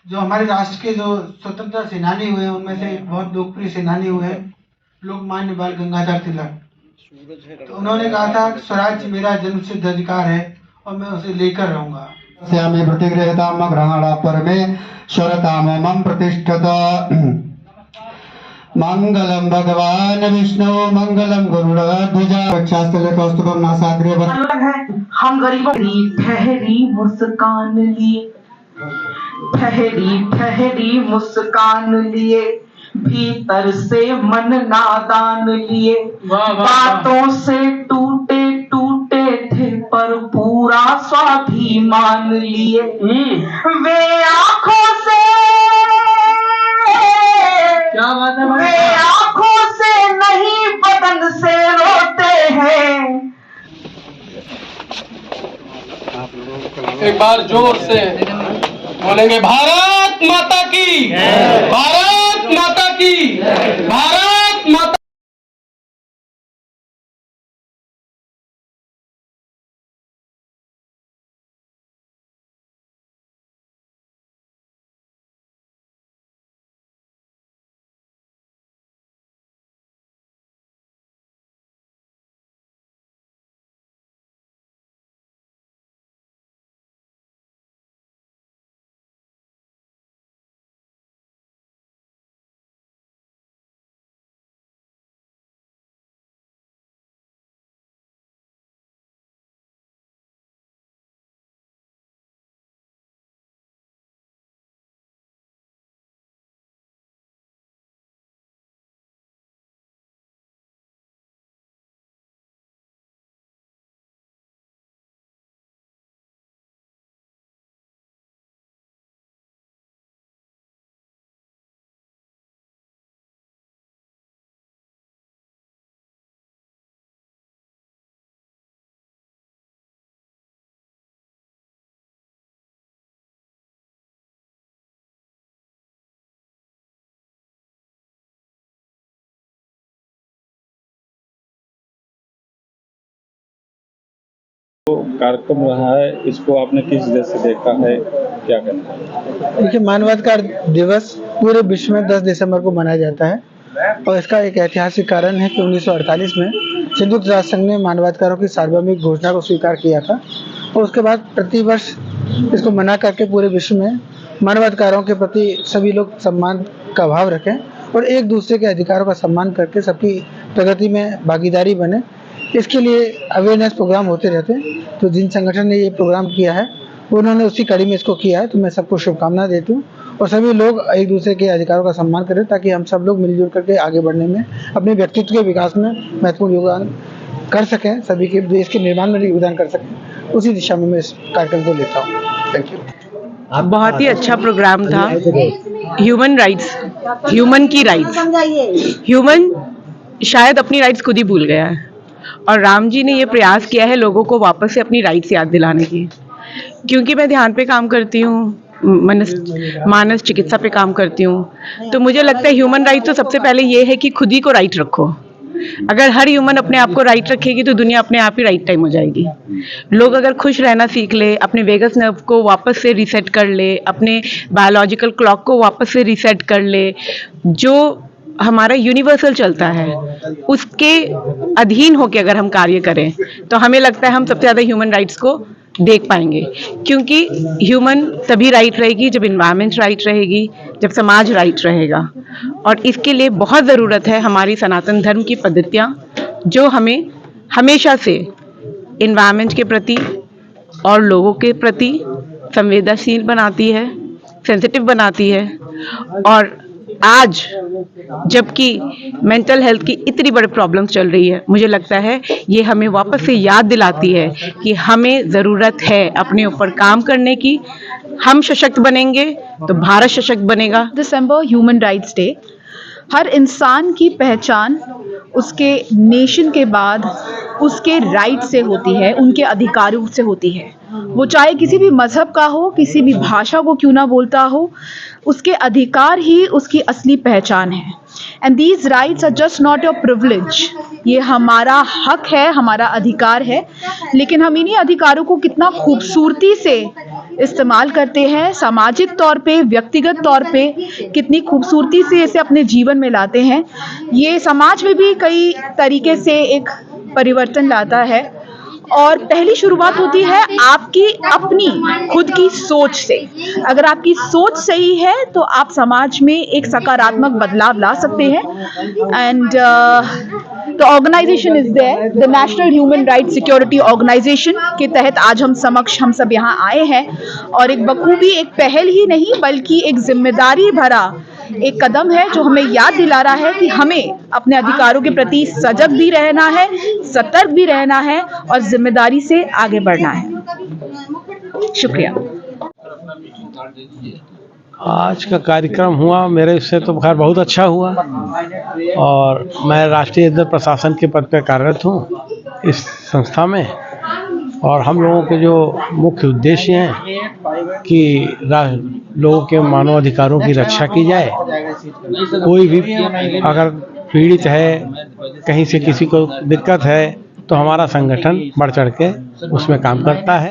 जो हमारे राष्ट्र के जो स्वतंत्रता सेनानी हुए हैं उनमें से एक बहुत लोकप्रिय सेनानी हुए हैं लोकमान्य बाल गंगाधर तिलक। तो उन्होंने कहा था स्वराज्य मेरा जन्मसिद्ध अधिकार है और मैं उसे लेकर रहूंगा। स्यामि प्रतिगृहताम ग्रहणा परमेश्वरताम मम प्रतिष्ठत। मंगलम भगवान विष्णु मंगलम गरुड़ध्वज रक्षास्थल कौस्तुभम नासाग्रे। हम गरीबों की ठहरी मुस्कान लिए, ठहरी ठहरी मुस्कान लिए, भीतर से मन नादान लिए, बातों से टूटे टूटे थे पर पूरा स्वाभिमान लिए। वे आंखों से, क्या बात है, वे आंखों से नहीं बदन से रोते हैं। एक बार जोर से बोलेंगे भारत माता की, भारत माता की, भारत माता। कार्यक्रम रहा है, इसको आपने किस तरह से देखा है, क्या कहना है? देखिए, मानवाधिकार दिवस पूरे विश्व में 10 दिसंबर को मनाया जाता है और इसका एक ऐतिहासिक कारण है कि 1948 में संयुक्त राष्ट्र संघ ने मानवाधिकारों की सार्वभौमिक घोषणा को स्वीकार किया था और उसके बाद प्रतिवर्ष इसको मना करके पूरे विश्व में मानवाधिकारों के प्रति सभी लोग सम्मान का भाव रखें और एक दूसरे के अधिकारों का सम्मान करके सबकी प्रगति में भागीदारी बने। इसके लिए अवेयरनेस प्रोग्राम होते रहते हैं। तो जिन संगठन ने ये प्रोग्राम किया है उन्होंने उसी कड़ी में इसको किया है, तो मैं सबको शुभकामनाएं देती हूँ और सभी लोग एक दूसरे के अधिकारों का सम्मान करें ताकि हम सब लोग मिलजुल करके आगे बढ़ने में, अपने व्यक्तित्व के विकास में महत्वपूर्ण योगदान कर सकें, सभी के देश के निर्माण में योगदान कर सकें। उसी दिशा में मैं इस कार्यक्रम को लेता हूँ। Thank you. बहुत ही अच्छा प्रोग्राम था। ह्यूमन राइट्स, ह्यूमन की राइट्स, ह्यूमन शायद अपनी राइट्स खुद ही भूल गया है और राम जी ने ये प्रयास किया है लोगों को वापस से अपनी राइट्स याद दिलाने की। क्योंकि मैं ध्यान पे काम करती हूँ, मानस चिकित्सा पे काम करती हूँ, तो मुझे लगता है ह्यूमन राइट तो सबसे पहले ये है कि खुद ही को राइट रखो। अगर हर ह्यूमन अपने आप को राइट रखेगी तो दुनिया अपने आप ही राइट टाइम हो जाएगी। लोग अगर खुश रहना सीख ले, अपने वेगस नर्व को वापस से रीसेट कर ले, अपने बायोलॉजिकल क्लॉक को वापस से रीसेट कर ले, जो हमारा यूनिवर्सल चलता है उसके अधीन होकर अगर हम कार्य करें तो हमें लगता है हम सबसे ज़्यादा ह्यूमन राइट्स को देख पाएंगे। क्योंकि ह्यूमन तभी राइट रहेगी जब इन्वायरमेंट राइट रहेगी, जब समाज राइट रहेगा। और इसके लिए बहुत ज़रूरत है हमारी सनातन धर्म की पद्धतियाँ जो हमें हमेशा से इन्वायरमेंट के प्रति और लोगों के प्रति संवेदनशील बनाती है, सेंसिटिव बनाती है। और आज जबकि मेंटल हेल्थ की इतनी बड़ी प्रॉब्लम्स चल रही है, मुझे लगता है ये हमें वापस से याद दिलाती है कि हमें ज़रूरत है अपने ऊपर काम करने की। हम सशक्त बनेंगे तो भारत सशक्त बनेगा। दिसंबर ह्यूमन राइट्स डे, हर इंसान की पहचान उसके नेशन के बाद उसके राइट से होती है, उनके अधिकारों से होती है। वो चाहे किसी भी मजहब का हो, किसी भी भाषा को क्यों ना बोलता हो, उसके अधिकार ही उसकी असली पहचान है। And these rights are just not your privilege, ये हमारा हक है, हमारा अधिकार है। लेकिन हम इन्हीं अधिकारों को कितना खूबसूरती से इस्तेमाल करते हैं, सामाजिक तौर पे, व्यक्तिगत तौर पे कितनी खूबसूरती से इसे अपने जीवन में लाते हैं, ये समाज में भी कई तरीके से एक परिवर्तन लाता है। और पहली शुरुआत होती है आपकी अपनी खुद की सोच से। अगर आपकी सोच सही है तो आप समाज में एक सकारात्मक बदलाव ला सकते हैं। And the organisation is there, the national human right security organisation के तहत आज हम सब यहाँ आए हैं और एक बखूबी, एक पहल ही नहीं बल्कि एक जिम्मेदारी भरा एक कदम है जो हमें याद दिला रहा है कि हमें अपने अधिकारों के प्रति सजग भी रहना है, सतर्क भी रहना है और जिम्मेदारी से आगे बढ़ना है। शुक्रिया। आज का कार्यक्रम हुआ मेरे इससे तो खैर बहुत अच्छा हुआ और मैं राष्ट्रीय इज्जत प्रशासन के पद पर कार्यरत हूँ इस संस्था में। और हम लोगों के जो मुख्य उद्देश्य हैं कि लोगों के मानवाधिकारों की रक्षा की जाए। कोई भी अगर पीड़ित है, कहीं से किसी को दिक्कत है तो हमारा संगठन बढ़ चढ़ के उसमें काम करता है।